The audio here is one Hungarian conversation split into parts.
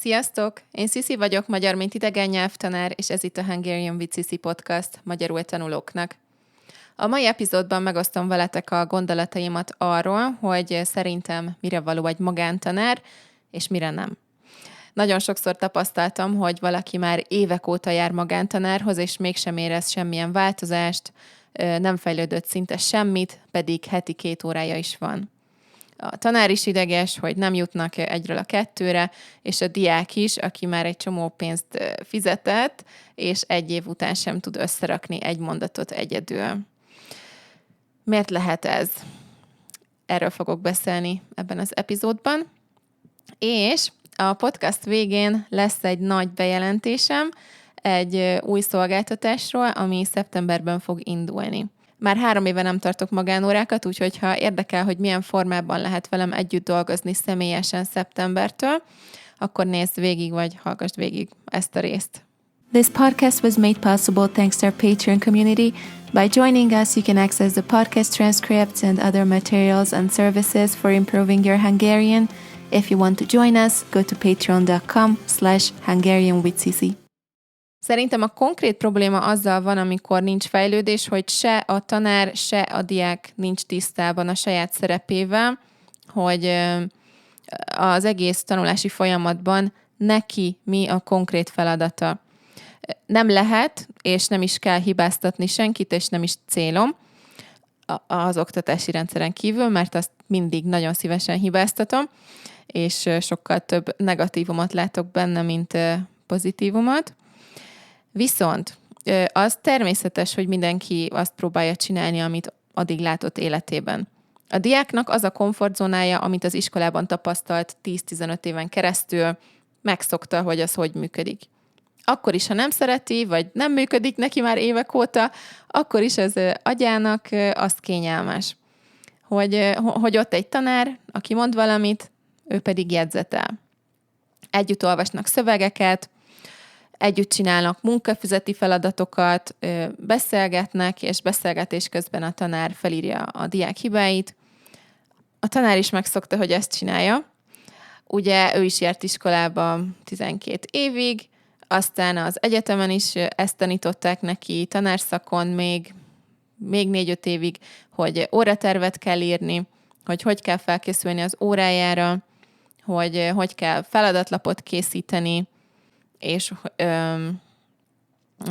Sziasztok! Én Sziszi vagyok, magyar mint idegen nyelvtanár, és ez itt a Hungarian with Sissi podcast magyarul tanulóknak. A mai epizódban megosztom veletek a gondolataimat arról, hogy szerintem mire való egy magántanár, és mire nem. Nagyon sokszor tapasztaltam, hogy valaki már évek óta jár magántanárhoz, és mégsem érez semmilyen változást, nem fejlődött szinte semmit, pedig heti 2 órája is van. A tanár is ideges, hogy nem jutnak egyről a 2-re, és a diák is, aki már egy csomó pénzt fizetett, és 1 év után sem tud összerakni egy mondatot egyedül. Miért lehet ez? Erről fogok beszélni ebben az epizódban. És a podcast végén lesz egy nagy bejelentésem egy új szolgáltatásról, ami szeptemberben fog indulni. Már 3 éve nem tartok magánórákat, úgyhogy ha érdekel, hogy milyen formában lehet velem együtt dolgozni személyesen szeptembertől, akkor nézd végig, vagy hallgass végig ezt a részt. This podcast was made possible thanks to our Patreon community. By joining us, you can access the podcast transcripts and other materials and services for improving your Hungarian. If you want to join us, go to patreon.com/HungarianWithSissi. Szerintem a konkrét probléma azzal van, amikor nincs fejlődés, hogy se a tanár, se a diák nincs tisztában a saját szerepével, hogy az egész tanulási folyamatban neki mi a konkrét feladata. Nem lehet, és nem is kell hibáztatni senkit, és nem is célom az oktatási rendszeren kívül, mert azt mindig nagyon szívesen hibáztatom, és sokkal több negatívumot látok benne, mint pozitívumot. Viszont az természetes, hogy mindenki azt próbálja csinálni, amit addig látott életében. A diáknak az a komfortzónája, amit az iskolában tapasztalt 10-15 éven keresztül, megszokta, hogy az hogy működik. Akkor is, ha nem szereti, vagy nem működik neki már évek óta, akkor is az agyának azt kényelmes, hogy ott egy tanár, aki mond valamit, ő pedig jegyzetel. Együtt olvasnak szövegeket, együtt csinálnak munkafüzeti feladatokat, beszélgetnek, és beszélgetés közben a tanár felírja a diák hibáit. A tanár is megszokta, hogy ezt csinálja. Ugye ő is járt iskolába 12 évig, aztán az egyetemen is ezt tanították neki, tanárszakon még 4-5 évig, hogy óratervet kell írni, hogy kell felkészülni az órájára, hogy kell feladatlapot készíteni, és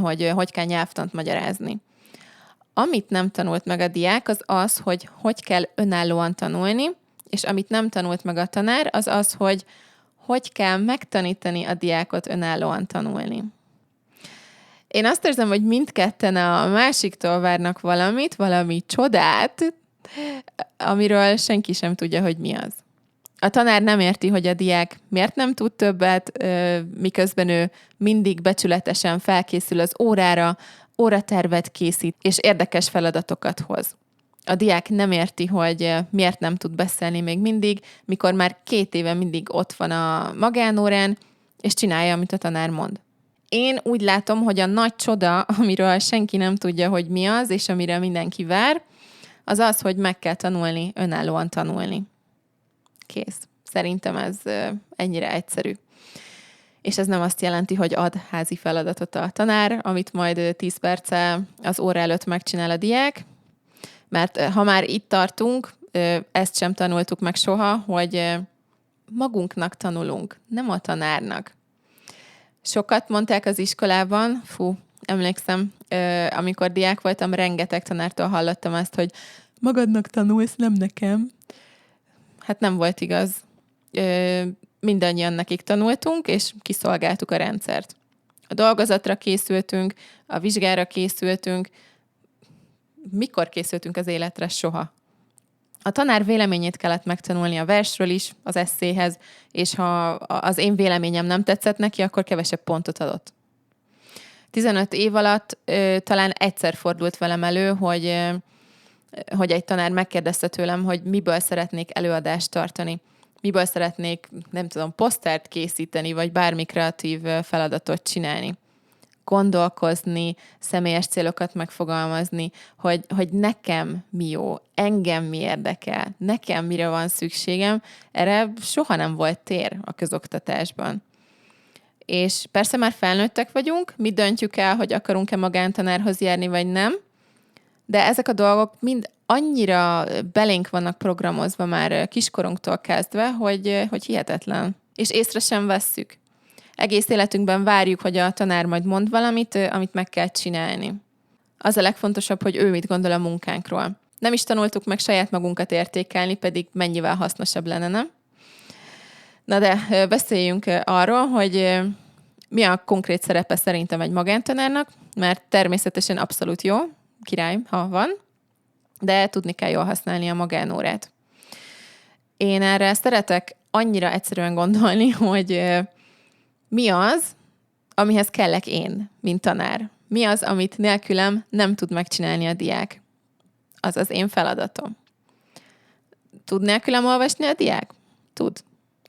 hogy kell nyelvtant magyarázni. Amit nem tanult meg a diák, az, hogy kell önállóan tanulni, és amit nem tanult meg a tanár, az, hogy kell megtanítani a diákot önállóan tanulni. Én azt érzem, hogy mindketten a másiktól várnak valami csodát, amiről senki sem tudja, hogy mi az. A tanár nem érti, hogy a diák miért nem tud többet, miközben ő mindig becsületesen felkészül az órára, óratervet készít, és érdekes feladatokat hoz. A diák nem érti, hogy miért nem tud beszélni még mindig, mikor már 2 éve mindig ott van a magánórán, és csinálja, amit a tanár mond. Én úgy látom, hogy a nagy csoda, amiről senki nem tudja, hogy mi az, és amire mindenki vár, az, hogy meg kell tanulni, önállóan tanulni. Kész. Szerintem ez ennyire egyszerű. És ez nem azt jelenti, hogy ad házi feladatot a tanár, amit majd 10 perccel az óra előtt megcsinál a diák, mert ha már itt tartunk, ezt sem tanultuk meg soha, hogy magunknak tanulunk, nem a tanárnak. Sokat mondták az iskolában, emlékszem, amikor diák voltam, rengeteg tanártól hallottam ezt, hogy magadnak tanulsz, nem nekem. Hát nem volt igaz. Mindannyian nekik tanultunk, és kiszolgáltuk a rendszert. A dolgozatra készültünk, a vizsgára készültünk. Mikor készültünk az életre? Soha. A tanár véleményét kellett megtanulni a versről is, az esszéhez, és ha az én véleményem nem tetszett neki, akkor kevesebb pontot adott. 15 év alatt talán egyszer fordult velem elő, hogy egy tanár megkérdezte tőlem, hogy miből szeretnék előadást tartani. Miből szeretnék, nem tudom, posztert készíteni, vagy bármi kreatív feladatot csinálni. Gondolkozni, személyes célokat megfogalmazni, hogy nekem mi jó, engem mi érdekel, nekem mire van szükségem, erre soha nem volt tér a közoktatásban. És persze már felnőttek vagyunk, mi döntjük el, hogy akarunk-e magántanárhoz járni, vagy nem, de ezek a dolgok mind annyira belénk vannak programozva már kiskorunktól kezdve, hogy hihetetlen. És észre sem vesszük. Egész életünkben várjuk, hogy a tanár majd mond valamit, amit meg kell csinálni. Az a legfontosabb, hogy ő mit gondol a munkánkról. Nem is tanultuk meg saját magunkat értékelni, pedig mennyivel hasznosabb lenne, nem? Na de beszéljünk arról, hogy mi a konkrét szerepe szerintem egy magántanárnak, mert természetesen abszolút jó, király, ha van, de tudni kell jól használni a magánórát. Én erre szeretek annyira egyszerűen gondolni, hogy mi az, amihez kellek én, mint tanár. Mi az, amit nélkülem nem tud megcsinálni a diák. Az az én feladatom. Tud nélkülem olvasni a diák? Tud.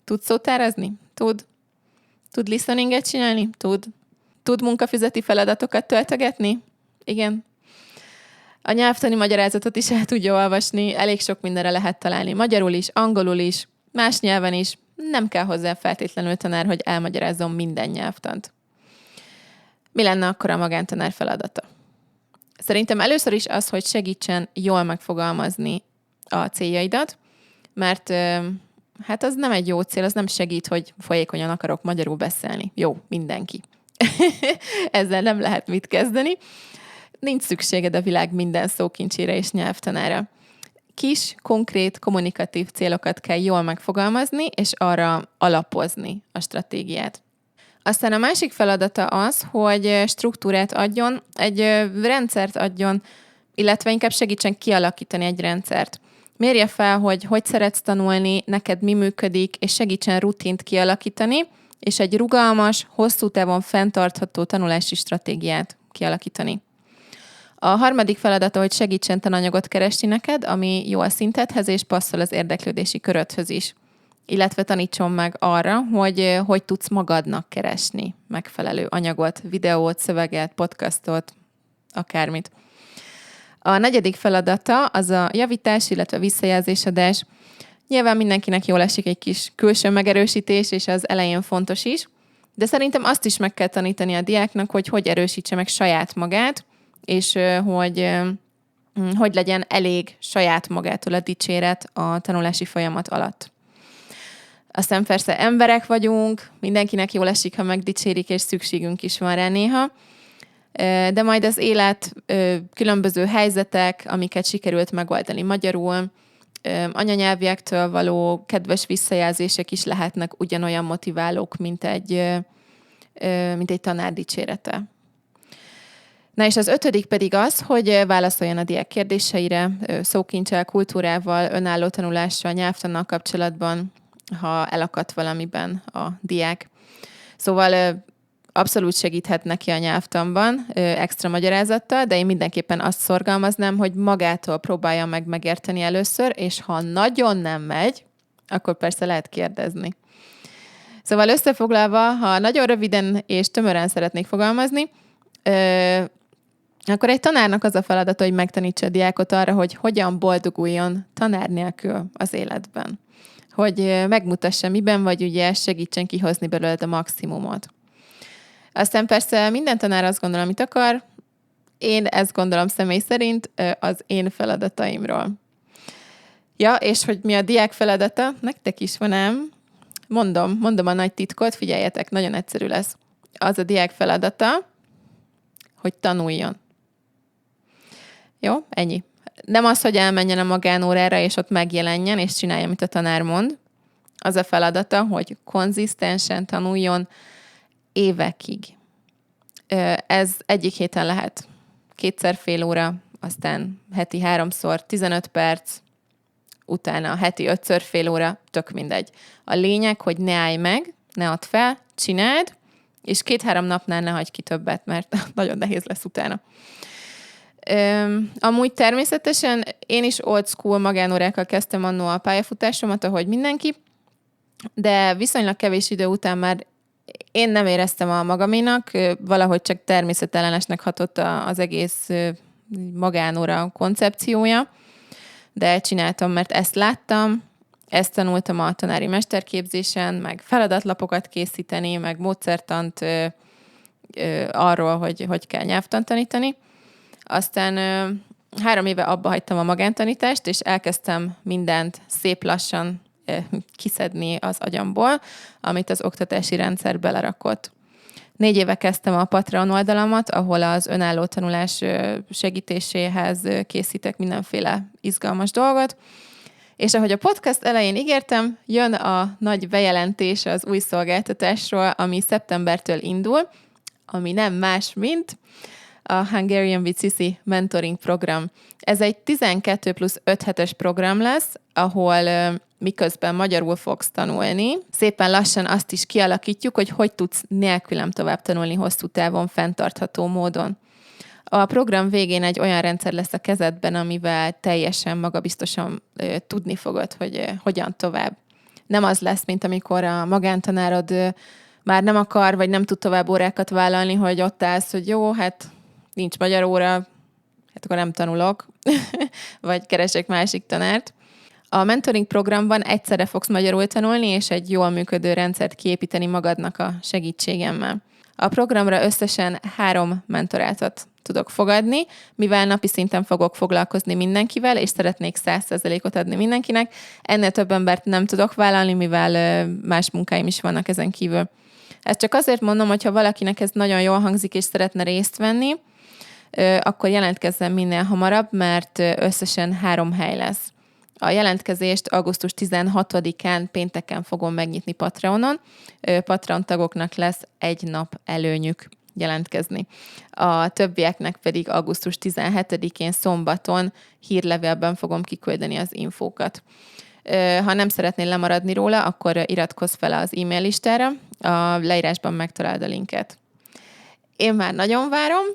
Tud szótárazni? Tud. Tud listeninget csinálni? Tud. Tud munkafüzeti feladatokat töltögetni? Igen. A nyelvtani magyarázatot is el tudja olvasni, elég sok mindenre lehet találni. Magyarul is, angolul is, más nyelven is. Nem kell hozzá feltétlenül tanár, hogy elmagyarázzon minden nyelvtant. Mi lenne akkor a magántanár feladata? Szerintem először is az, hogy segítsen jól megfogalmazni a céljaidat, mert hát az nem egy jó cél, az nem segít, hogy folyékonyan akarok magyarul beszélni. Jó, mindenki. Ezzel nem lehet mit kezdeni. Nincs szükséged a világ minden szókincsére és nyelvtanára. Kis, konkrét, kommunikatív célokat kell jól megfogalmazni, és arra alapozni a stratégiát. Aztán a másik feladata az, hogy struktúrát adjon, egy rendszert adjon, illetve inkább segítsen kialakítani egy rendszert. Mérje fel, hogy szeretsz tanulni, neked mi működik, és segítsen rutint kialakítani, és egy rugalmas, hosszú távon fenntartható tanulási stratégiát kialakítani. A harmadik feladata, hogy segítsen tananyagot keresni neked, ami jó a szintedhez, és passzol az érdeklődési körödhöz is. Illetve tanítson meg arra, hogy tudsz magadnak keresni megfelelő anyagot, videót, szöveget, podcastot, akármit. A negyedik feladata az a javítás, illetve visszajelzésadás. Nyilván mindenkinek jól esik egy kis külső megerősítés, és az elején fontos is, de szerintem azt is meg kell tanítani a diáknak, hogy erősítse meg saját magát, és hogy legyen elég saját magától a dicséret a tanulási folyamat alatt. Aztán persze emberek vagyunk, mindenkinek jól esik, ha megdicsérik, és szükségünk is van rá néha, de majd az élet különböző helyzetek, amiket sikerült megoldani magyarul, anyanyelviektől való kedves visszajelzések is lehetnek ugyanolyan motiválók, mint egy tanár dicsérete. Na és az ötödik pedig az, hogy válaszoljon a diák kérdéseire, szókincsel, kultúrával, önálló tanulással, nyelvtannal kapcsolatban, ha elakadt valamiben a diák. Szóval abszolút segíthet neki a nyelvtanban extra magyarázattal, de én mindenképpen azt szorgalmaznám, hogy magától próbálja meg megérteni először, és ha nagyon nem megy, akkor persze lehet kérdezni. Szóval összefoglalva, ha nagyon röviden és tömören szeretnék fogalmazni, akkor egy tanárnak az a feladata, hogy megtanítsa a diákot arra, hogy hogyan boldoguljon tanár nélkül az életben. Hogy megmutassa, miben vagy ügyes, segítsen kihozni belőled a maximumot. Aztán persze minden tanár azt gondol, amit akar. Én ezt gondolom személy szerint az én feladataimról. Ja, és hogy mi a diák feladata? Nektek is van ám. Mondom a nagy titkot, figyeljetek, nagyon egyszerű lesz. Az a diák feladata, hogy tanuljon. Jó? Ennyi. Nem az, hogy elmenjen a magánórára, és ott megjelenjen, és csinálja, amit a tanár mond. Az a feladata, hogy konzisztensen tanuljon évekig. Ez egyik héten lehet 2 fél óra, aztán heti 3-szor 15 perc, utána heti 5 fél óra, tök mindegy. A lényeg, hogy ne állj meg, ne add fel, csináld, és 2-3 napnál ne hagyj ki többet, mert nagyon nehéz lesz utána. Amúgy természetesen én is old school magánórákkal kezdtem annó a pályafutásomat, ahogy mindenki, de viszonylag kevés idő után már én nem éreztem a magaménak, valahogy csak természetellenesnek hatott az egész magánóra koncepciója, de csináltam, mert ezt láttam, Ezt tanultam a tanári mesterképzésen, meg feladatlapokat készíteni, meg módszertant arról, hogy kell nyelvtant tanítani. Aztán 3 éve abba hagytam a magántanítást, és elkezdtem mindent szép lassan kiszedni az agyamból, amit az oktatási rendszer belerakott. 4 éve kezdtem a Patreon oldalamat, ahol az önálló tanulás segítéséhez készítek mindenféle izgalmas dolgot. És ahogy a podcast elején ígértem, jön a nagy bejelentés az új szolgáltatásról, ami szeptembertől indul, ami nem más, mint a Hungarian with Cici mentoring program. Ez egy 12+5 hetes program lesz, ahol miközben magyarul fogsz tanulni, szépen lassan azt is kialakítjuk, hogy tudsz nélkülem tovább tanulni hosszú távon, fenntartható módon. A program végén egy olyan rendszer lesz a kezedben, amivel teljesen magabiztosan tudni fogod, hogy hogyan tovább. Nem az lesz, mint amikor a magántanárod már nem akar, vagy nem tud tovább órákat vállalni, hogy ott állsz, hogy jó, hát nincs magyar óra, hát akkor nem tanulok, vagy keresek másik tanárt. A mentoring programban egyszerre fogsz magyarul tanulni, és egy jól működő rendszert kiépíteni magadnak a segítségemmel. A programra összesen 3 mentorátot tudok fogadni, mivel napi szinten fogok foglalkozni mindenkivel, és szeretnék 100%-ot adni mindenkinek. Ennél több embert nem tudok vállalni, mivel más munkáim is vannak ezen kívül. Ezt csak azért mondom, hogyha valakinek ez nagyon jól hangzik, és szeretne részt venni, akkor jelentkezzen minél hamarabb, mert összesen 3 hely lesz. A jelentkezést augusztus 16-án pénteken fogom megnyitni Patreonon. Patreon tagoknak lesz 1 nap előnyük jelentkezni. A többieknek pedig augusztus 17-én szombaton hírlevélben fogom kiküldeni az infókat. Ha nem szeretnél lemaradni róla, akkor iratkozz fel az e-mail listára, a leírásban megtalálod a linket. Én már nagyon várom.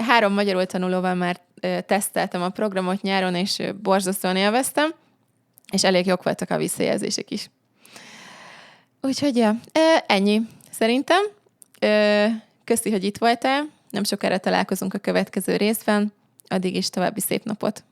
3 magyarul tanulóval már teszteltem a programot nyáron, és borzasztóan élveztem, és elég jók voltak a visszajelzések is. Úgyhogy ja, ennyi szerintem. Köszi, hogy itt voltál. Nem sokára találkozunk a következő részben. Addig is további szép napot.